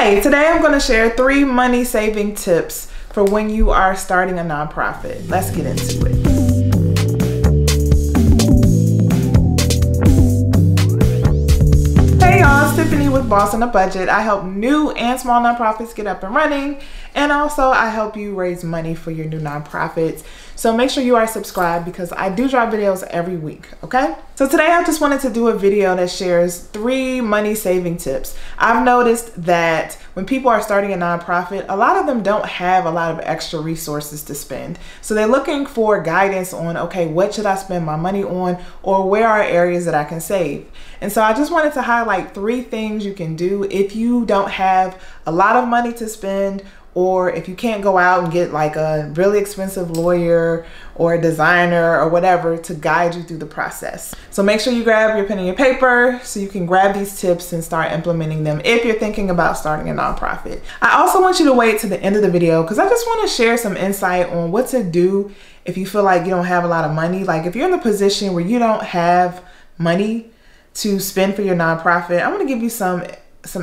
Hey, today I'm going to share 3 money saving tips for when you are starting a nonprofit. Let's get into it. Hey y'all, it's Tiffany with Boss on a Budget. I help new and small nonprofits get up and running, and also I help you raise money for your new nonprofits. So make sure you are subscribed because I do drop videos every week, okay? So today I just wanted to do a video that shares 3 money saving tips. I've noticed that when people are starting a nonprofit, a lot of them don't have a lot of extra resources to spend. So they're looking for guidance on, okay, what should I spend my money on, or where are areas that I can save? And so I just wanted to highlight 3 things you can do if you don't have a lot of money to spend, or if you can't go out and get like a really expensive lawyer or a designer or whatever to guide you through the process. So make sure you grab your pen and your paper so you can grab these tips and start implementing them if you're thinking about starting a nonprofit. I also want you to wait to the end of the video because I just want to share some insight on what to do if you feel like you don't have a lot of money. Like if you're in the position where you don't have money to spend for your nonprofit, I'm going to give you some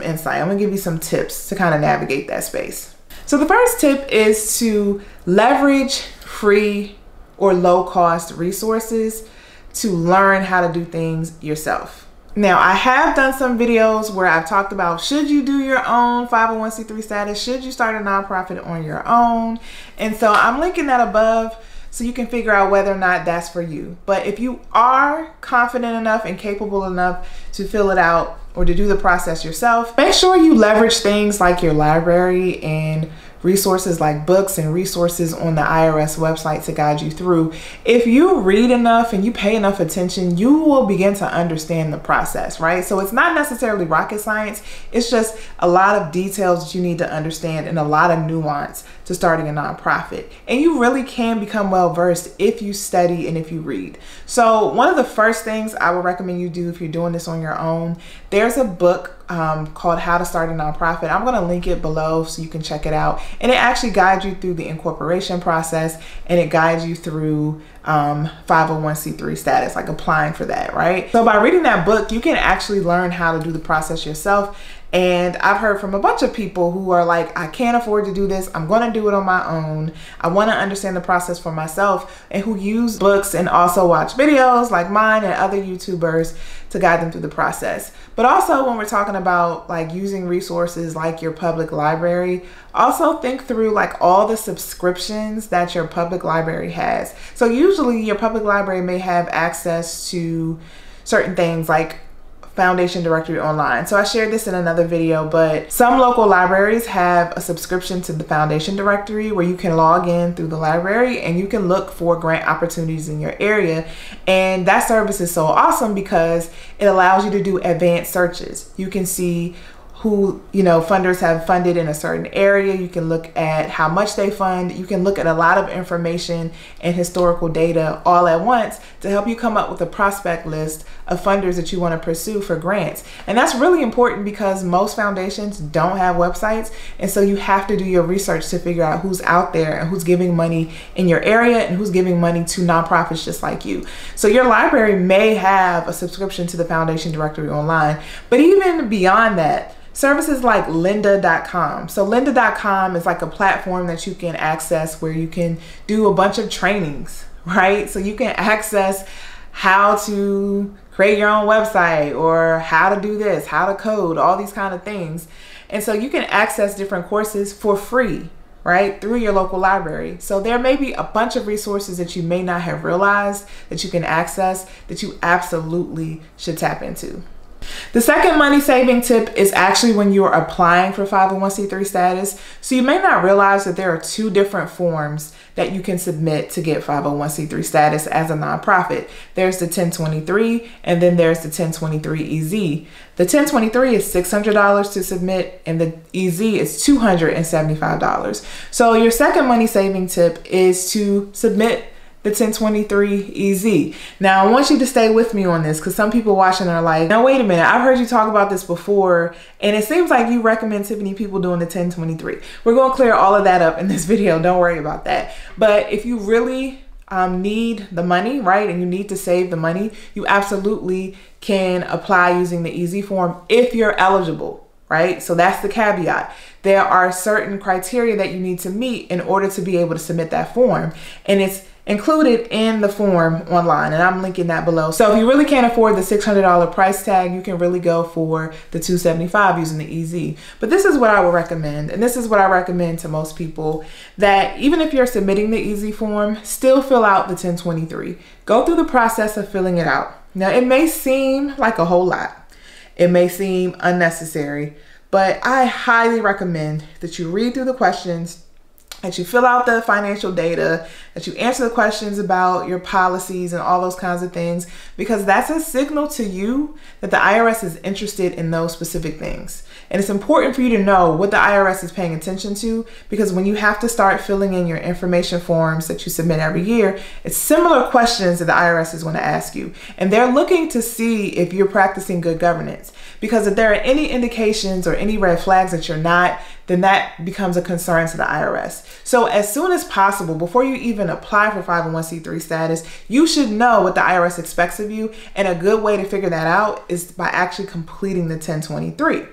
insight. I'm going to give you some tips to kind of navigate that space. So the first tip is to leverage free or low cost resources to learn how to do things yourself. Now, I have done some videos where I've talked about, should you do your own 501c3 status? Should you start a nonprofit on your own? And so I'm linking that above so you can figure out whether or not that's for you. But if you are confident enough and capable enough to fill it out or to do the process yourself, make sure you leverage things like your library and resources like books and resources on the IRS website to guide you through. If you read enough and you pay enough attention, you will begin to understand the process, right? So it's not necessarily rocket science. It's just a lot of details that you need to understand and a lot of nuance to starting a nonprofit. And you really can become well versed if you study and if you read. So one of the first things I would recommend you do if you're doing this on your own, there's a book called How to Start a Nonprofit. I'm going to link it below so you can check it out. And it actually guides you through the incorporation process, and it guides you through 501c3 status, like applying for that, right? So by reading that book, you can actually learn how to do the process yourself. And I've heard from a bunch of people who are like, I can't afford to do this. I'm going to do it on my own. I want to understand the process for myself, and who use books and also watch videos like mine and other YouTubers to guide them through the process. But also when we're talking about like using resources like your public library, also think through like all the subscriptions that your public library has. So usually your public library may have access to certain things like Foundation Directory Online. So I shared this in another video, but some local libraries have a subscription to the Foundation Directory where you can log in through the library and you can look for grant opportunities in your area. And that service is so awesome because it allows you to do advanced searches. You can see who, funders have funded in a certain area. You can look at how much they fund. You can look at a lot of information and historical data all at once to help you come up with a prospect list of funders that you want to pursue for grants. And that's really important because most foundations don't have websites. And so you have to do your research to figure out who's out there and who's giving money in your area and who's giving money to nonprofits just like you. So your library may have a subscription to the Foundation Directory Online, but even beyond that, services like lynda.com. So lynda.com is like a platform that you can access where you can do a bunch of trainings, right? So you can access how to create your own website or how to do this, how to code, all these kind of things. And so you can access different courses for free, right, through your local library. So there may be a bunch of resources that you may not have realized that you can access that you absolutely should tap into. The second money saving tip is actually when you're applying for 501c3 status. So you may not realize that there are 2 different forms that you can submit to get 501c3 status as a nonprofit. There's the 1023 and then there's the 1023-EZ. The 1023 is $600 to submit and the EZ is $275. So your second money saving tip is to submit the 1023-EZ. Now I want you to stay with me on this because some people watching are like, now wait a minute, I've heard you talk about this before and it seems like you recommend Tiffany people doing the 1023. We're going to clear all of that up in this video. Don't worry about that. But if you really need the money, right, and you need to save the money, you absolutely can apply using the EZ form if you're eligible. right? So that's the caveat. There are certain criteria that you need to meet in order to be able to submit that form. And it's included in the form online, and I'm linking that below. So if you really can't afford the $600 price tag, you can really go for the $275 using the EZ. But this is what I would recommend, and this is what I recommend to most people, that even if you're submitting the EZ form, still fill out the 1023. Go through the process of filling it out. Now, it may seem like a whole lot. It may seem unnecessary, but I highly recommend that you read through the questions, that you fill out the financial data, that you answer the questions about your policies and all those kinds of things, because that's a signal to you that the IRS is interested in those specific things. And it's important for you to know what the IRS is paying attention to, because when you have to start filling in your information forms that you submit every year, it's similar questions that the IRS is going to ask you. And they're looking to see if you're practicing good governance, because if there are any indications or any red flags that you're not, then that becomes a concern to the IRS. So as soon as possible, before you even apply for 501c3 status, you should know what the IRS expects of you. And a good way to figure that out is by actually completing the 1023.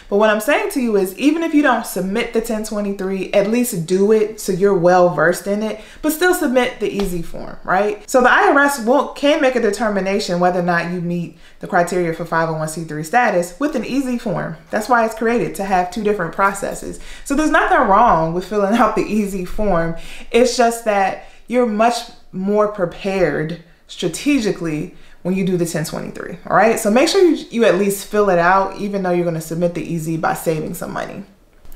But what I'm saying to you is, even if you don't submit the 1023, at least do it so you're well versed in it, but still submit the EZ form, right? So the IRS can make a determination whether or not you meet the criteria for 501c3 status with an EZ form. That's why it's created, to have two different processes. So there's nothing wrong with filling out the EZ form. It's just that you're much more prepared strategically when you do the 1023, all right? So make sure you at least fill it out, even though you're gonna submit the EZ, by saving some money.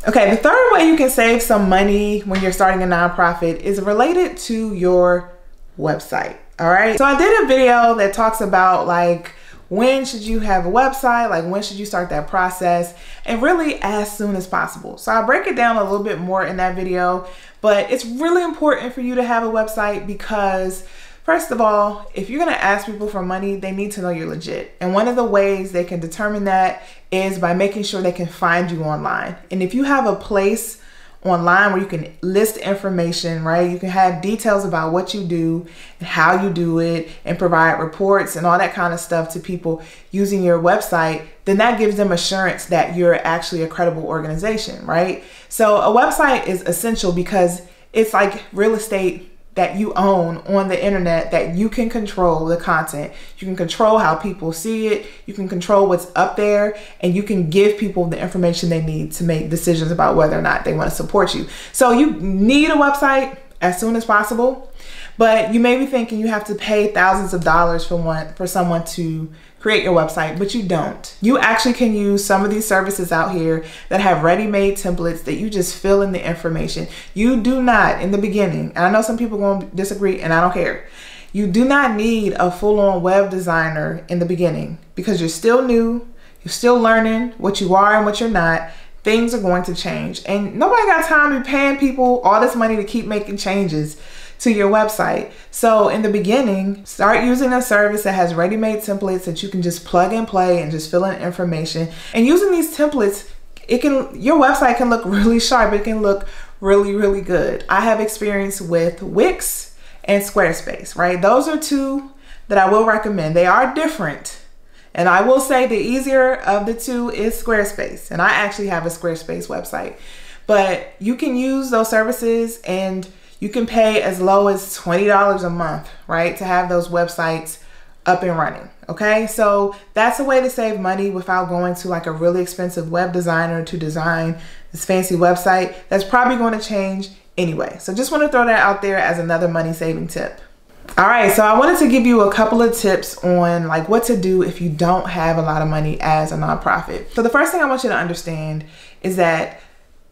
Okay, the third way you can save some money when you're starting a nonprofit is related to your website, all right? So I did a video that talks about, like, when should you have a website, like when should you start that process, and really as soon as possible. So I break it down a little bit more in that video, but it's really important for you to have a website because, first of all, if you're gonna ask people for money, they need to know you're legit. And one of the ways they can determine that is by making sure they can find you online. And if you have a place online where you can list information, right? You can have details about what you do and how you do it and provide reports and all that kind of stuff to people using your website, then that gives them assurance that you're actually a credible organization, right? So a website is essential because it's like real estate that you own on the internet, that you can control the content. You can control how people see it. You can control what's up there, and you can give people the information they need to make decisions about whether or not they want to support you. So you need a website as soon as possible, but you may be thinking you have to pay thousands of dollars for someone to create your website, but you don't. You actually can use some of these services out here that have ready-made templates that you just fill in the information. You do not, in the beginning, and I know some people are going to disagree, and I don't care. You do not need a full-on web designer in the beginning because you're still new, you're still learning what you are and what you're not. Things are going to change, and nobody got time to be paying people all this money to keep making changes to your website. So in the beginning, start using a service that has ready-made templates that you can just plug and play and just fill in information. And using these templates, your website can look really sharp. It can look really, really good. I have experience with Wix and Squarespace, right? Those are two that I will recommend. They are different. And I will say the easier of the two is Squarespace. And I actually have a Squarespace website. But you can use those services and you can pay as low as $20 a month, right, to have those websites up and running, okay? So that's a way to save money without going to like a really expensive web designer to design this fancy website. That's probably going to change anyway. So just want to throw that out there as another money saving tip. All right, so I wanted to give you a couple of tips on like what to do if you don't have a lot of money as a nonprofit. So the first thing I want you to understand is that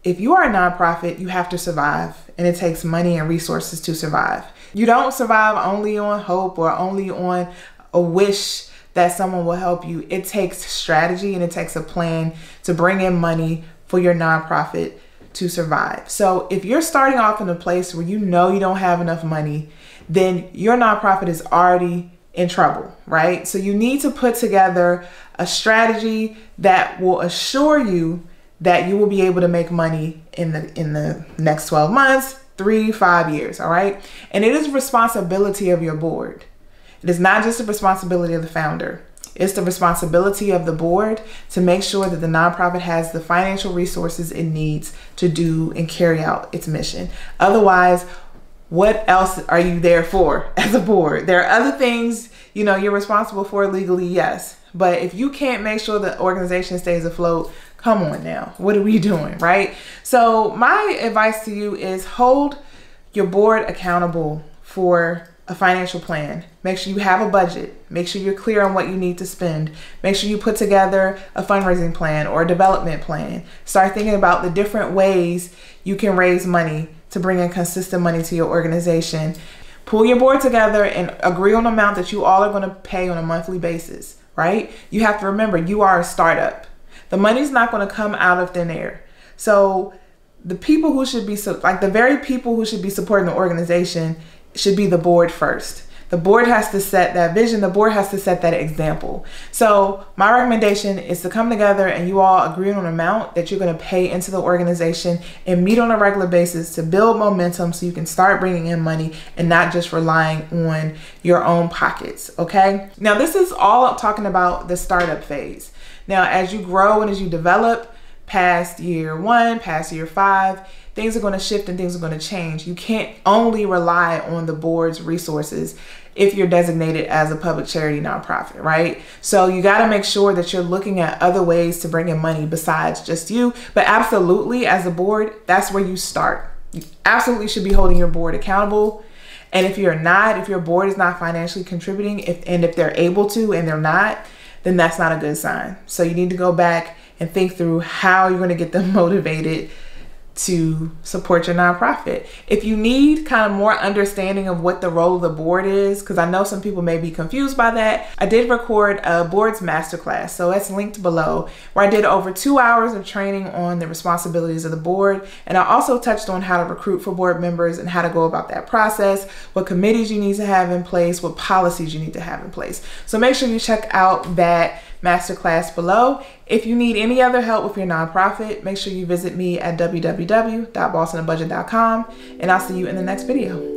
if you are a nonprofit, you have to survive, and it takes money and resources to survive. You don't survive only on hope or only on a wish that someone will help you. It takes strategy and it takes a plan to bring in money for your nonprofit to survive. So if you're starting off in a place where you know you don't have enough money, then your nonprofit is already in trouble, right? So you need to put together a strategy that will assure you that you will be able to make money in the next 12 months, 3-5 years, all right? And it is responsibility of your board. It is not just a responsibility of the founder. It's the responsibility of the board to make sure that the nonprofit has the financial resources it needs to do and carry out its mission. Otherwise, what else are you there for as a board? There are other things, you know, you're responsible for legally, yes. But if you can't make sure the organization stays afloat, come on now. What are we doing, right? So my advice to you is hold your board accountable for a financial plan. Make sure you have a budget. Make sure you're clear on what you need to spend. Make sure you put together a fundraising plan or a development plan. Start thinking about the different ways you can raise money to bring in consistent money to your organization. Pull your board together and agree on an amount that you all are going to pay on a monthly basis, right? You have to remember, you are a startup. The money's not going to come out of thin air. So the people who should be, like the very people who should be supporting the organization should be the board first. The board has to set that vision. The board has to set that example. So my recommendation is to come together and you all agree on an amount that you're going to pay into the organization and meet on a regular basis to build momentum so you can start bringing in money and not just relying on your own pockets. Okay. Now this is all talking about the startup phase. Now, as you grow and as you develop past year 1, past year 5, things are going to shift and things are going to change. You can't only rely on the board's resources if you're designated as a public charity nonprofit, right? So you got to make sure that you're looking at other ways to bring in money besides just you. But absolutely, as a board, that's where you start. You absolutely should be holding your board accountable. And if you're not, if your board is not financially contributing, if they're able to and they're not, then that's not a good sign. So you need to go back and think through how you're going to get them motivated to support your nonprofit. If you need kind of more understanding of what the role of the board is, because I know some people may be confused by that, I did record a board's masterclass, so it's linked below, where I did over 2 hours of training on the responsibilities of the board. And I also touched on how to recruit for board members and how to go about that process, what committees you need to have in place, what policies you need to have in place. So make sure you check out that masterclass below. If you need any other help with your nonprofit, make sure you visit me at www.bossonabudget.com, and I'll see you in the next video.